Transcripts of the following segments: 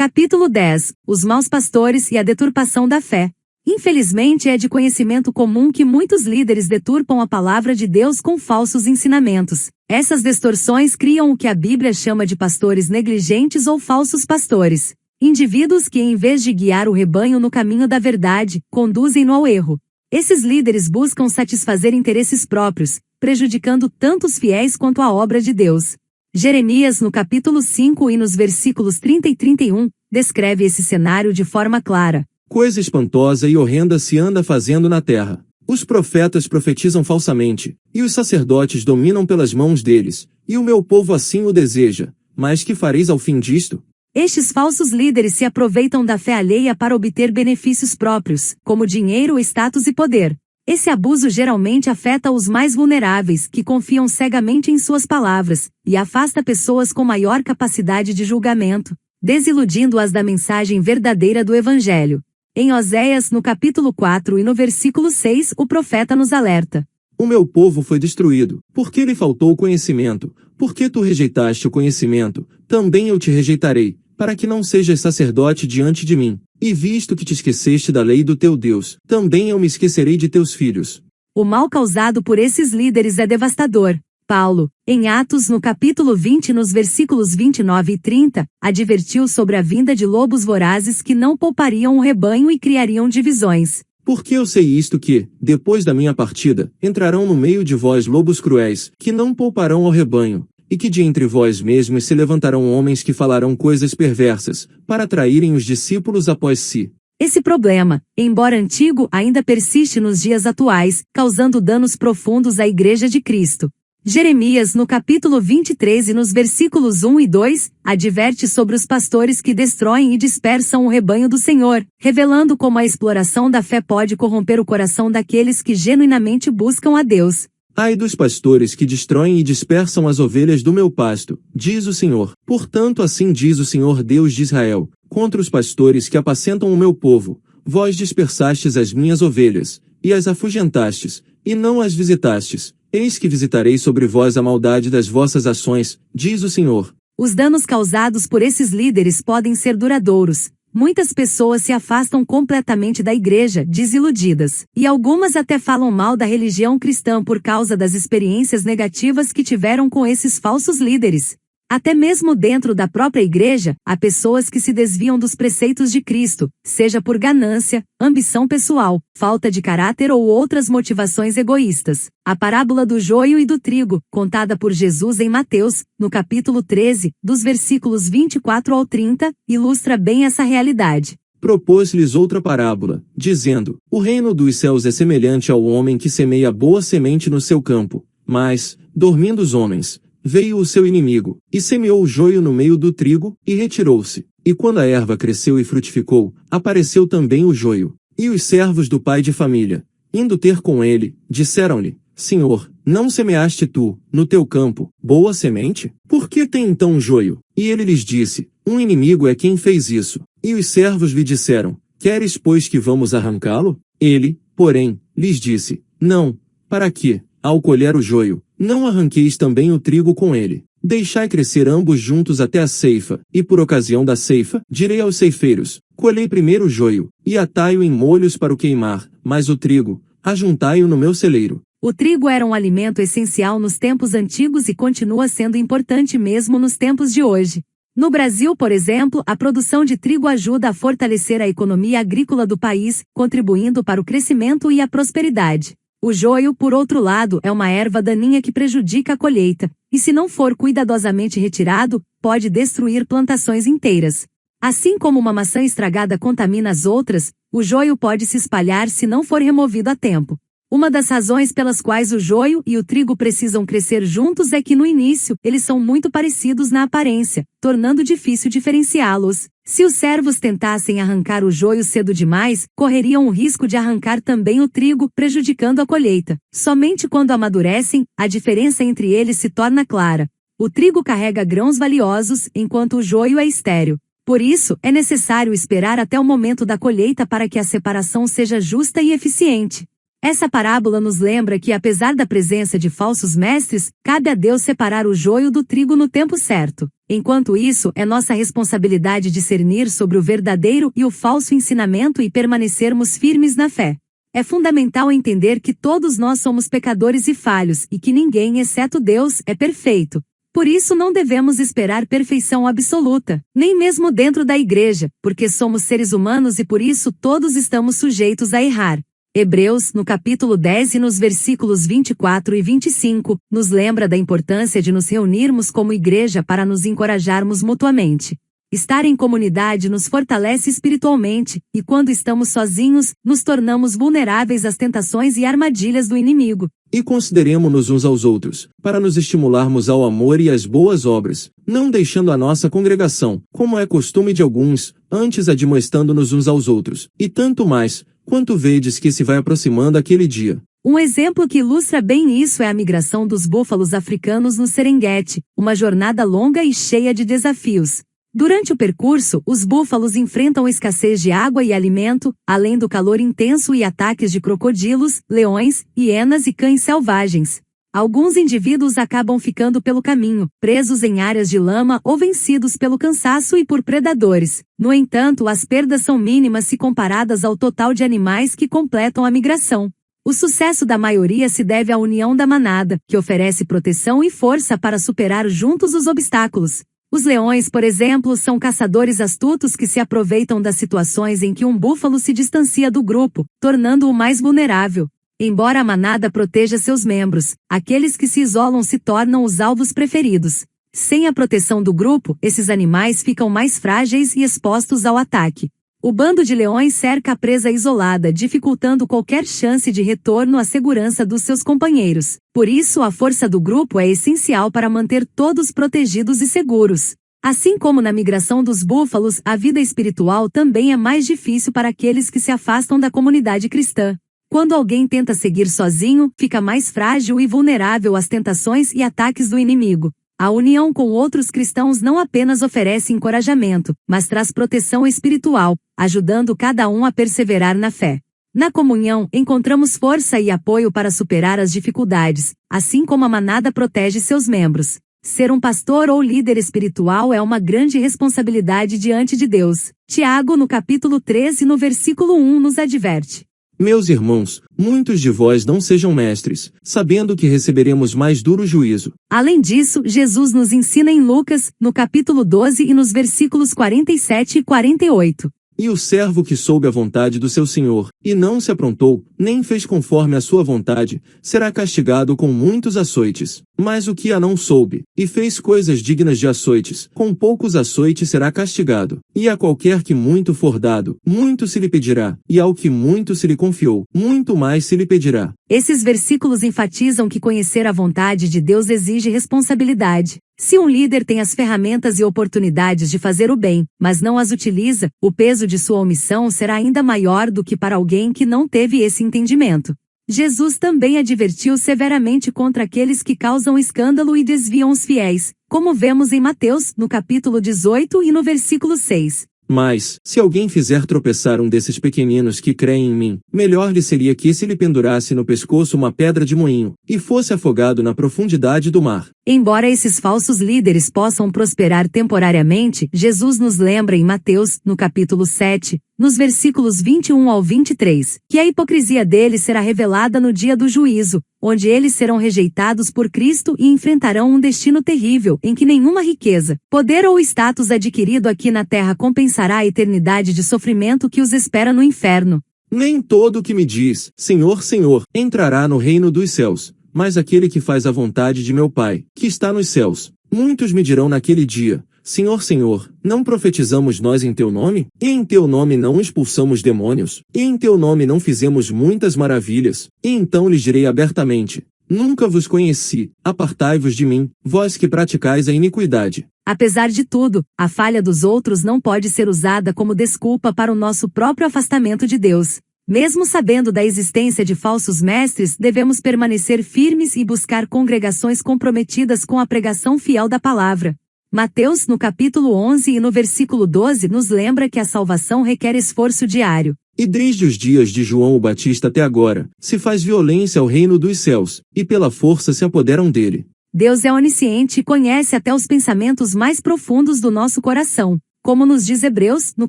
Capítulo 10. Os maus pastores e a deturpação da fé. Infelizmente é de conhecimento comum que muitos líderes deturpam a palavra de Deus com falsos ensinamentos. Essas distorções criam o que a Bíblia chama de pastores negligentes ou falsos pastores. Indivíduos que, em vez de guiar o rebanho no caminho da verdade, conduzem-no ao erro. Esses líderes buscam satisfazer interesses próprios, prejudicando tanto os fiéis quanto a obra de Deus. Jeremias, no capítulo 5 e nos versículos 30 e 31, descreve esse cenário de forma clara. Coisa espantosa e horrenda se anda fazendo na terra. Os profetas profetizam falsamente, e os sacerdotes dominam pelas mãos deles, e o meu povo assim o deseja. Mas que fareis ao fim disto? Estes falsos líderes se aproveitam da fé alheia para obter benefícios próprios, como dinheiro, status e poder. Esse abuso geralmente afeta os mais vulneráveis, que confiam cegamente em suas palavras, e afasta pessoas com maior capacidade de julgamento, desiludindo-as da mensagem verdadeira do Evangelho. Em Oséias, no capítulo 4 e no versículo 6, o profeta nos alerta. O meu povo foi destruído, porque lhe faltou o conhecimento. Porque tu rejeitaste o conhecimento, também eu te rejeitarei, para que não sejas sacerdote diante de mim. E visto que te esqueceste da lei do teu Deus, também eu me esquecerei de teus filhos. O mal causado por esses líderes é devastador. Paulo, em Atos no capítulo 20 nos versículos 29 e 30, advertiu sobre a vinda de lobos vorazes que não poupariam o rebanho e criariam divisões. Porque eu sei isto que, depois da minha partida, entrarão no meio de vós lobos cruéis, que não pouparão ao rebanho, e que de entre vós mesmos se levantarão homens que falarão coisas perversas, para atraírem os discípulos após si. Esse problema, embora antigo, ainda persiste nos dias atuais, causando danos profundos à Igreja de Cristo. Jeremias, no capítulo 23 e nos versículos 1 e 2, adverte sobre os pastores que destroem e dispersam o rebanho do Senhor, revelando como a exploração da fé pode corromper o coração daqueles que genuinamente buscam a Deus. Ai dos pastores que destroem e dispersam as ovelhas do meu pasto, diz o Senhor. Portanto assim diz o Senhor Deus de Israel, contra os pastores que apacentam o meu povo. Vós dispersastes as minhas ovelhas, e as afugentastes, e não as visitastes. Eis que visitarei sobre vós a maldade das vossas ações, diz o Senhor. Os danos causados por esses líderes podem ser duradouros. Muitas pessoas se afastam completamente da igreja, desiludidas, e algumas até falam mal da religião cristã por causa das experiências negativas que tiveram com esses falsos líderes. Até mesmo dentro da própria igreja, há pessoas que se desviam dos preceitos de Cristo, seja por ganância, ambição pessoal, falta de caráter ou outras motivações egoístas. A parábola do joio e do trigo, contada por Jesus em Mateus, no capítulo 13, dos versículos 24 ao 30, ilustra bem essa realidade. Propôs-lhes outra parábola, dizendo: O reino dos céus é semelhante ao homem que semeia boa semente no seu campo. Mas, dormindo os homens, veio o seu inimigo, e semeou o joio no meio do trigo, e retirou-se. E quando a erva cresceu e frutificou, apareceu também o joio. E os servos do pai de família, indo ter com ele, disseram-lhe: Senhor, não semeaste tu, no teu campo, boa semente? Por que tem então joio? E ele lhes disse: Um inimigo é quem fez isso. E os servos lhe disseram: Queres, pois, que vamos arrancá-lo? Ele, porém, lhes disse: Não, para que, ao colher o joio, não arranqueis também o trigo com ele. Deixai crescer ambos juntos até a ceifa, e por ocasião da ceifa, direi aos ceifeiros: Colhei primeiro o joio, e atai-o em molhos para o queimar, mas o trigo, ajuntai-o no meu celeiro. O trigo era um alimento essencial nos tempos antigos e continua sendo importante mesmo nos tempos de hoje. No Brasil, por exemplo, a produção de trigo ajuda a fortalecer a economia agrícola do país, contribuindo para o crescimento e a prosperidade. O joio, por outro lado, é uma erva daninha que prejudica a colheita, e se não for cuidadosamente retirado, pode destruir plantações inteiras. Assim como uma maçã estragada contamina as outras, o joio pode se espalhar se não for removido a tempo. Uma das razões pelas quais o joio e o trigo precisam crescer juntos é que no início, eles são muito parecidos na aparência, tornando difícil diferenciá-los. Se os servos tentassem arrancar o joio cedo demais, correriam o risco de arrancar também o trigo, prejudicando a colheita. Somente quando amadurecem, a diferença entre eles se torna clara. O trigo carrega grãos valiosos, enquanto o joio é estéril. Por isso, é necessário esperar até o momento da colheita para que a separação seja justa e eficiente. Essa parábola nos lembra que, apesar da presença de falsos mestres, cabe a Deus separar o joio do trigo no tempo certo. Enquanto isso, é nossa responsabilidade discernir sobre o verdadeiro e o falso ensinamento e permanecermos firmes na fé. É fundamental entender que todos nós somos pecadores e falhos e que ninguém, exceto Deus, é perfeito. Por isso não devemos esperar perfeição absoluta, nem mesmo dentro da igreja, porque somos seres humanos e por isso todos estamos sujeitos a errar. Hebreus, no capítulo 10 e nos versículos 24 e 25, nos lembra da importância de nos reunirmos como igreja para nos encorajarmos mutuamente. Estar em comunidade nos fortalece espiritualmente, e quando estamos sozinhos, nos tornamos vulneráveis às tentações e armadilhas do inimigo. E consideremo-nos uns aos outros, para nos estimularmos ao amor e às boas obras, não deixando a nossa congregação, como é costume de alguns, antes admoestando-nos uns aos outros, e tanto mais, quanto vedes que se vai aproximando aquele dia. Um exemplo que ilustra bem isso é a migração dos búfalos africanos no Serengeti, uma jornada longa e cheia de desafios. Durante o percurso, os búfalos enfrentam escassez de água e alimento, além do calor intenso e ataques de crocodilos, leões, hienas e cães selvagens. Alguns indivíduos acabam ficando pelo caminho, presos em áreas de lama ou vencidos pelo cansaço e por predadores. No entanto, as perdas são mínimas se comparadas ao total de animais que completam a migração. O sucesso da maioria se deve à união da manada, que oferece proteção e força para superar juntos os obstáculos. Os leões, por exemplo, são caçadores astutos que se aproveitam das situações em que um búfalo se distancia do grupo, tornando-o mais vulnerável. Embora a manada proteja seus membros, aqueles que se isolam se tornam os alvos preferidos. Sem a proteção do grupo, esses animais ficam mais frágeis e expostos ao ataque. O bando de leões cerca a presa isolada, dificultando qualquer chance de retorno à segurança dos seus companheiros. Por isso, a força do grupo é essencial para manter todos protegidos e seguros. Assim como na migração dos búfalos, a vida espiritual também é mais difícil para aqueles que se afastam da comunidade cristã. Quando alguém tenta seguir sozinho, fica mais frágil e vulnerável às tentações e ataques do inimigo. A união com outros cristãos não apenas oferece encorajamento, mas traz proteção espiritual, ajudando cada um a perseverar na fé. Na comunhão, encontramos força e apoio para superar as dificuldades, assim como a manada protege seus membros. Ser um pastor ou líder espiritual é uma grande responsabilidade diante de Deus. Tiago, no capítulo 13 e no versículo 1, nos adverte: Meus irmãos, muitos de vós não sejam mestres, sabendo que receberemos mais duro juízo. Além disso, Jesus nos ensina em Lucas, no capítulo 12 e nos versículos 47 e 48. E o servo que soube a vontade do seu senhor, e não se aprontou, nem fez conforme a sua vontade, será castigado com muitos açoites. Mas o que a não soube, e fez coisas dignas de açoites, com poucos açoites será castigado. E a qualquer que muito for dado, muito se lhe pedirá, e ao que muito se lhe confiou, muito mais se lhe pedirá. Esses versículos enfatizam que conhecer a vontade de Deus exige responsabilidade. Se um líder tem as ferramentas e oportunidades de fazer o bem, mas não as utiliza, o peso de sua omissão será ainda maior do que para alguém que não teve esse entendimento. Jesus também advertiu severamente contra aqueles que causam escândalo e desviam os fiéis, como vemos em Mateus, no capítulo 18 e no versículo 6. Mas, se alguém fizer tropeçar um desses pequeninos que creem em mim, melhor lhe seria que se lhe pendurasse no pescoço uma pedra de moinho, e fosse afogado na profundidade do mar. Embora esses falsos líderes possam prosperar temporariamente, Jesus nos lembra em Mateus, no capítulo 7, nos versículos 21 ao 23, que a hipocrisia deles será revelada no dia do juízo, onde eles serão rejeitados por Cristo e enfrentarão um destino terrível em que nenhuma riqueza, poder ou status adquirido aqui na terra compensará a eternidade de sofrimento que os espera no inferno. Nem todo o que me diz, Senhor, Senhor, entrará no reino dos céus, mas aquele que faz a vontade de meu Pai, que está nos céus. Muitos me dirão naquele dia: Senhor, Senhor, não profetizamos nós em teu nome? E em teu nome não expulsamos demônios? E em teu nome não fizemos muitas maravilhas? E então lhes direi abertamente: Nunca vos conheci, apartai-vos de mim, vós que praticais a iniquidade. Apesar de tudo, a falha dos outros não pode ser usada como desculpa para o nosso próprio afastamento de Deus. Mesmo sabendo da existência de falsos mestres, devemos permanecer firmes e buscar congregações comprometidas com a pregação fiel da palavra. Mateus, no capítulo 11 e no versículo 12, nos lembra que a salvação requer esforço diário. E desde os dias de João o Batista até agora, se faz violência ao reino dos céus, e pela força se apoderam dele. Deus é onisciente e conhece até os pensamentos mais profundos do nosso coração. Como nos diz Hebreus, no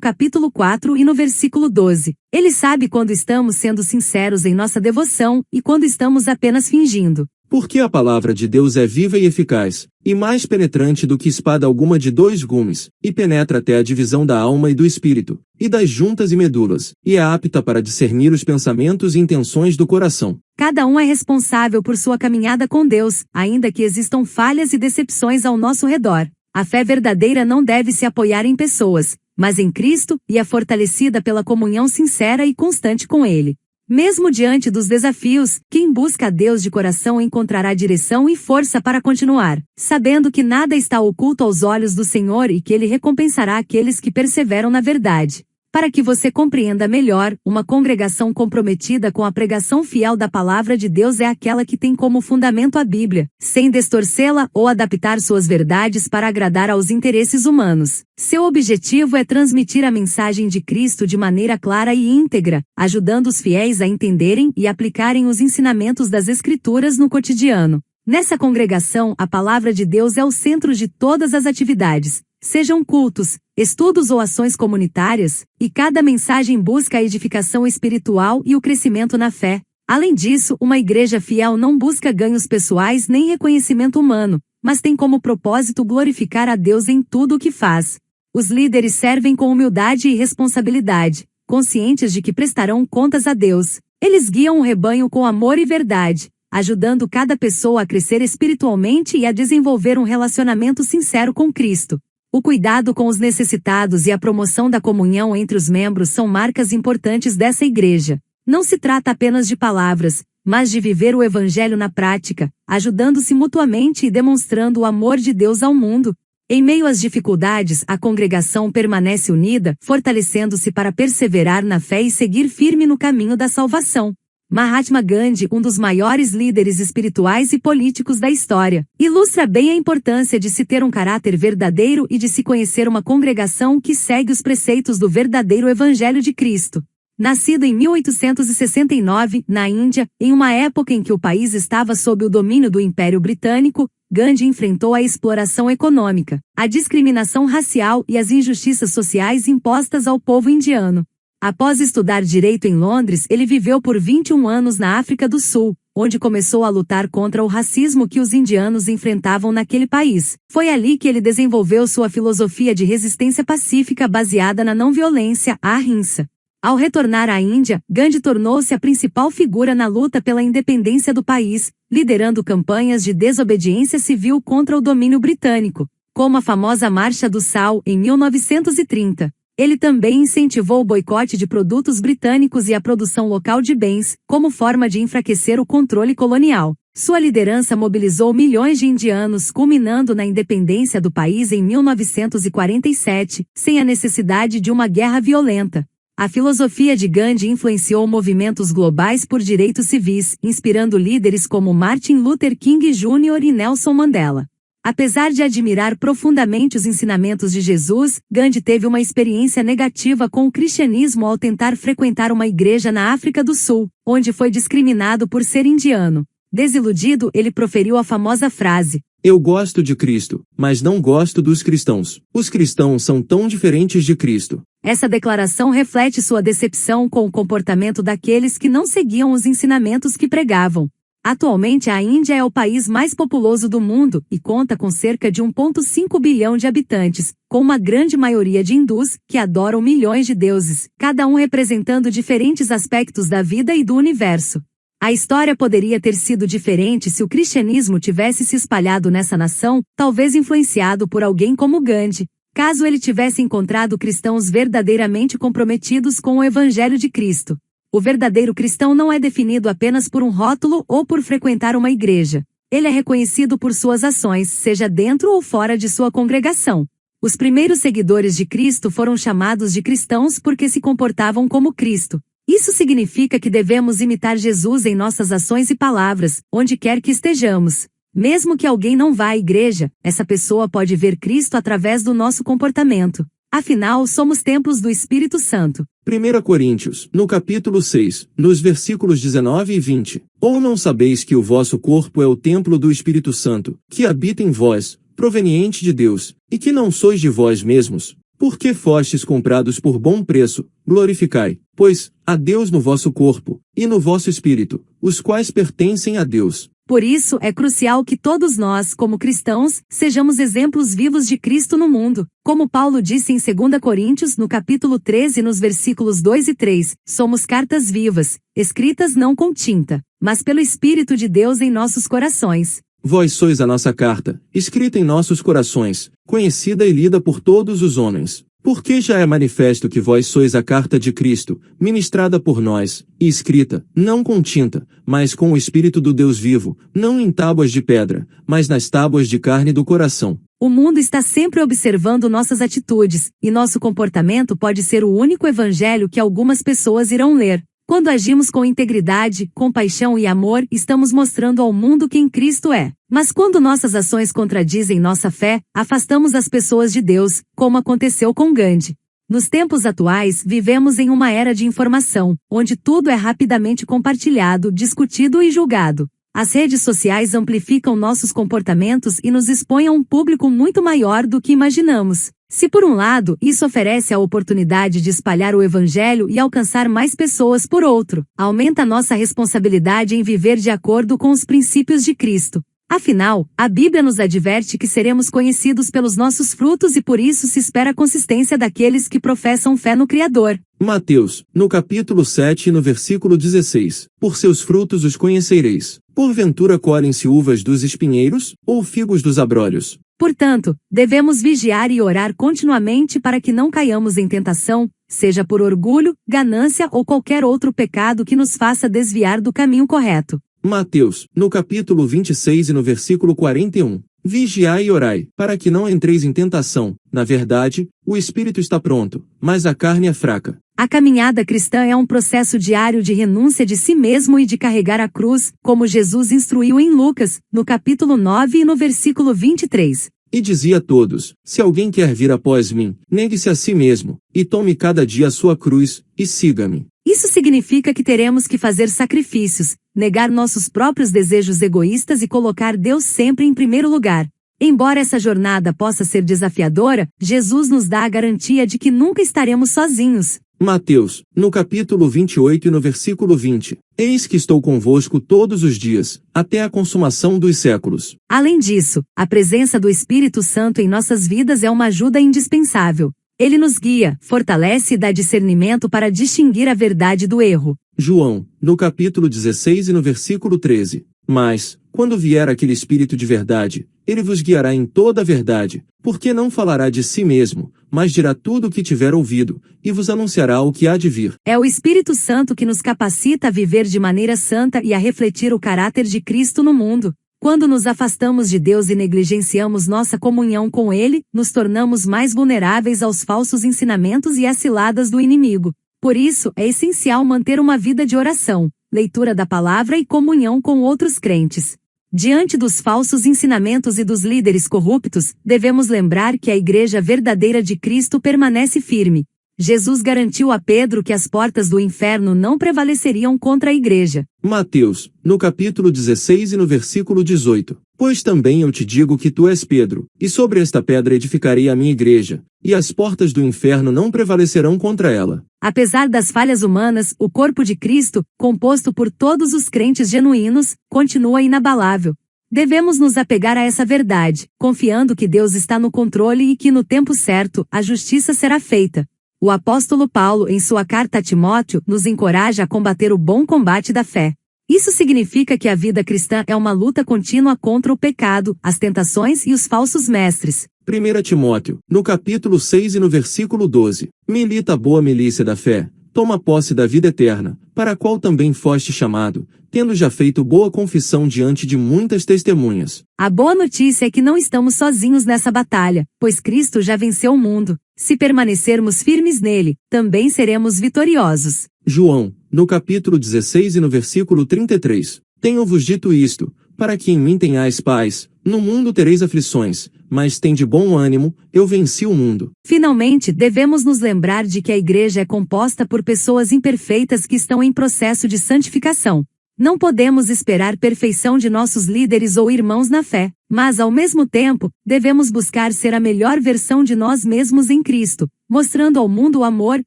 capítulo 4 e no versículo 12. Ele sabe quando estamos sendo sinceros em nossa devoção e quando estamos apenas fingindo. Porque a palavra de Deus é viva e eficaz, e mais penetrante do que espada alguma de 2 gumes, e penetra até a divisão da alma e do espírito, e das juntas e medulas, e é apta para discernir os pensamentos e intenções do coração. Cada um é responsável por sua caminhada com Deus, ainda que existam falhas e decepções ao nosso redor. A fé verdadeira não deve se apoiar em pessoas, mas em Cristo, e é fortalecida pela comunhão sincera e constante com Ele. Mesmo diante dos desafios, quem busca a Deus de coração encontrará direção e força para continuar, sabendo que nada está oculto aos olhos do Senhor e que Ele recompensará aqueles que perseveram na verdade. Para que você compreenda melhor, uma congregação comprometida com a pregação fiel da palavra de Deus é aquela que tem como fundamento a Bíblia, sem distorcê-la ou adaptar suas verdades para agradar aos interesses humanos. Seu objetivo é transmitir a mensagem de Cristo de maneira clara e íntegra, ajudando os fiéis a entenderem e aplicarem os ensinamentos das Escrituras no cotidiano. Nessa congregação, a palavra de Deus é o centro de todas as atividades, sejam cultos, estudos ou ações comunitárias, e cada mensagem busca a edificação espiritual e o crescimento na fé. Além disso, uma igreja fiel não busca ganhos pessoais nem reconhecimento humano, mas tem como propósito glorificar a Deus em tudo o que faz. Os líderes servem com humildade e responsabilidade, conscientes de que prestarão contas a Deus. Eles guiam o rebanho com amor e verdade, ajudando cada pessoa a crescer espiritualmente e a desenvolver um relacionamento sincero com Cristo. O cuidado com os necessitados e a promoção da comunhão entre os membros são marcas importantes dessa igreja. Não se trata apenas de palavras, mas de viver o Evangelho na prática, ajudando-se mutuamente e demonstrando o amor de Deus ao mundo. Em meio às dificuldades, a congregação permanece unida, fortalecendo-se para perseverar na fé e seguir firme no caminho da salvação. Mahatma Gandhi, um dos maiores líderes espirituais e políticos da história, ilustra bem a importância de se ter um caráter verdadeiro e de se conhecer uma congregação que segue os preceitos do verdadeiro Evangelho de Cristo. Nascido em 1869, na Índia, em uma época em que o país estava sob o domínio do Império Britânico, Gandhi enfrentou a exploração econômica, a discriminação racial e as injustiças sociais impostas ao povo indiano. Após estudar direito em Londres, ele viveu por 21 anos na África do Sul, onde começou a lutar contra o racismo que os indianos enfrentavam naquele país. Foi ali que ele desenvolveu sua filosofia de resistência pacífica baseada na não-violência, a ahimsa. Ao retornar à Índia, Gandhi tornou-se a principal figura na luta pela independência do país, liderando campanhas de desobediência civil contra o domínio britânico, como a famosa Marcha do Sal, em 1930. Ele também incentivou o boicote de produtos britânicos e a produção local de bens, como forma de enfraquecer o controle colonial. Sua liderança mobilizou milhões de indianos, culminando na independência do país em 1947, sem a necessidade de uma guerra violenta. A filosofia de Gandhi influenciou movimentos globais por direitos civis, inspirando líderes como Martin Luther King Jr. e Nelson Mandela. Apesar de admirar profundamente os ensinamentos de Jesus, Gandhi teve uma experiência negativa com o cristianismo ao tentar frequentar uma igreja na África do Sul, onde foi discriminado por ser indiano. Desiludido, ele proferiu a famosa frase: "Eu gosto de Cristo, mas não gosto dos cristãos. Os cristãos são tão diferentes de Cristo." Essa declaração reflete sua decepção com o comportamento daqueles que não seguiam os ensinamentos que pregavam. Atualmente a Índia é o país mais populoso do mundo e conta com cerca de 1,5 bilhão de habitantes, com uma grande maioria de hindus, que adoram milhões de deuses, cada um representando diferentes aspectos da vida e do universo. A história poderia ter sido diferente se o cristianismo tivesse se espalhado nessa nação, talvez influenciado por alguém como Gandhi, caso ele tivesse encontrado cristãos verdadeiramente comprometidos com o Evangelho de Cristo. O verdadeiro cristão não é definido apenas por um rótulo ou por frequentar uma igreja. Ele é reconhecido por suas ações, seja dentro ou fora de sua congregação. Os primeiros seguidores de Cristo foram chamados de cristãos porque se comportavam como Cristo. Isso significa que devemos imitar Jesus em nossas ações e palavras, onde quer que estejamos. Mesmo que alguém não vá à igreja, essa pessoa pode ver Cristo através do nosso comportamento. Afinal, somos templos do Espírito Santo. 1 Coríntios, no capítulo 6, nos versículos 19 e 20. Ou não sabeis que o vosso corpo é o templo do Espírito Santo, que habita em vós, proveniente de Deus, e que não sois de vós mesmos? Porque fostes comprados por bom preço, glorificai, pois, a Deus no vosso corpo, e no vosso espírito, os quais pertencem a Deus. Por isso, é crucial que todos nós, como cristãos, sejamos exemplos vivos de Cristo no mundo. Como Paulo disse em 2 Coríntios, no capítulo 13, nos versículos 2 e 3, somos cartas vivas, escritas não com tinta, mas pelo Espírito de Deus em nossos corações. Vós sois a nossa carta, escrita em nossos corações, conhecida e lida por todos os homens. Porque já é manifesto que vós sois a carta de Cristo, ministrada por nós, e escrita, não com tinta, mas com o Espírito do Deus vivo, não em tábuas de pedra, mas nas tábuas de carne do coração. O mundo está sempre observando nossas atitudes, e nosso comportamento pode ser o único evangelho que algumas pessoas irão ler. Quando agimos com integridade, compaixão e amor, estamos mostrando ao mundo quem Cristo é. Mas quando nossas ações contradizem nossa fé, afastamos as pessoas de Deus, como aconteceu com Gandhi. Nos tempos atuais, vivemos em uma era de informação, onde tudo é rapidamente compartilhado, discutido e julgado. As redes sociais amplificam nossos comportamentos e nos expõem a um público muito maior do que imaginamos. Se por um lado, isso oferece a oportunidade de espalhar o Evangelho e alcançar mais pessoas por outro, aumenta nossa responsabilidade em viver de acordo com os princípios de Cristo. Afinal, a Bíblia nos adverte que seremos conhecidos pelos nossos frutos e por isso se espera a consistência daqueles que professam fé no Criador. Mateus, no capítulo 7 e no versículo 16. Por seus frutos os conhecereis. Porventura colhem-se uvas dos espinheiros, ou figos dos abrolhos? Portanto, devemos vigiar e orar continuamente para que não caiamos em tentação, seja por orgulho, ganância ou qualquer outro pecado que nos faça desviar do caminho correto. Mateus, no capítulo 26 e no versículo 41. Vigiai e orai, para que não entreis em tentação. Na verdade, o espírito está pronto, mas a carne é fraca. A caminhada cristã é um processo diário de renúncia de si mesmo e de carregar a cruz, como Jesus instruiu em Lucas, no capítulo 9 e no versículo 23. E dizia a todos, se alguém quer vir após mim, negue-se a si mesmo, e tome cada dia a sua cruz, e siga-me. Isso significa que teremos que fazer sacrifícios, negar nossos próprios desejos egoístas e colocar Deus sempre em primeiro lugar. Embora essa jornada possa ser desafiadora, Jesus nos dá a garantia de que nunca estaremos sozinhos. Mateus, no capítulo 28 e no versículo 20. Eis que estou convosco todos os dias, até a consumação dos séculos. Além disso, a presença do Espírito Santo em nossas vidas é uma ajuda indispensável. Ele nos guia, fortalece e dá discernimento para distinguir a verdade do erro. João, no capítulo 16 e no versículo 13. Mas, quando vier aquele Espírito de verdade, ele vos guiará em toda a verdade, porque não falará de si mesmo, mas dirá tudo o que tiver ouvido, e vos anunciará o que há de vir. É o Espírito Santo que nos capacita a viver de maneira santa e a refletir o caráter de Cristo no mundo. Quando nos afastamos de Deus e negligenciamos nossa comunhão com Ele, nos tornamos mais vulneráveis aos falsos ensinamentos e às ciladas do inimigo. Por isso, é essencial manter uma vida de oração, leitura da palavra e comunhão com outros crentes. Diante dos falsos ensinamentos e dos líderes corruptos, devemos lembrar que a Igreja verdadeira de Cristo permanece firme. Jesus garantiu a Pedro que as portas do inferno não prevaleceriam contra a Igreja. Mateus, no capítulo 16 e no versículo 18. Pois também eu te digo que tu és Pedro, e sobre esta pedra edificarei a minha igreja, e as portas do inferno não prevalecerão contra ela. Apesar das falhas humanas, o corpo de Cristo, composto por todos os crentes genuínos, continua inabalável. Devemos nos apegar a essa verdade, confiando que Deus está no controle e que no tempo certo, a justiça será feita. O apóstolo Paulo, em sua carta a Timóteo, nos encoraja a combater o bom combate da fé. Isso significa que a vida cristã é uma luta contínua contra o pecado, as tentações e os falsos mestres. 1 Timóteo, no capítulo 6 e no versículo 12. Milita a boa milícia da fé, toma posse da vida eterna, para a qual também foste chamado, tendo já feito boa confissão diante de muitas testemunhas. A boa notícia é que não estamos sozinhos nessa batalha, pois Cristo já venceu o mundo. Se permanecermos firmes nele, também seremos vitoriosos. João, no capítulo 16 e no versículo 33. Tenho-vos dito isto, para que em mim tenhais paz. No mundo tereis aflições, mas tende bom ânimo, eu venci o mundo. Finalmente, devemos nos lembrar de que a igreja é composta por pessoas imperfeitas que estão em processo de santificação. Não podemos esperar perfeição de nossos líderes ou irmãos na fé, mas ao mesmo tempo, devemos buscar ser a melhor versão de nós mesmos em Cristo, mostrando ao mundo o amor,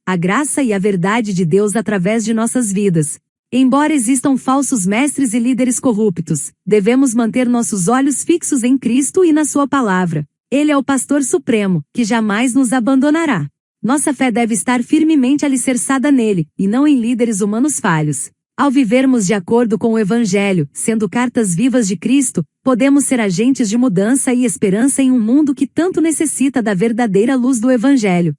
a graça e a verdade de Deus através de nossas vidas. Embora existam falsos mestres e líderes corruptos, devemos manter nossos olhos fixos em Cristo e na sua palavra. Ele é o pastor supremo, que jamais nos abandonará. Nossa fé deve estar firmemente alicerçada nele, e não em líderes humanos falhos. Ao vivermos de acordo com o Evangelho, sendo cartas vivas de Cristo, podemos ser agentes de mudança e esperança em um mundo que tanto necessita da verdadeira luz do Evangelho.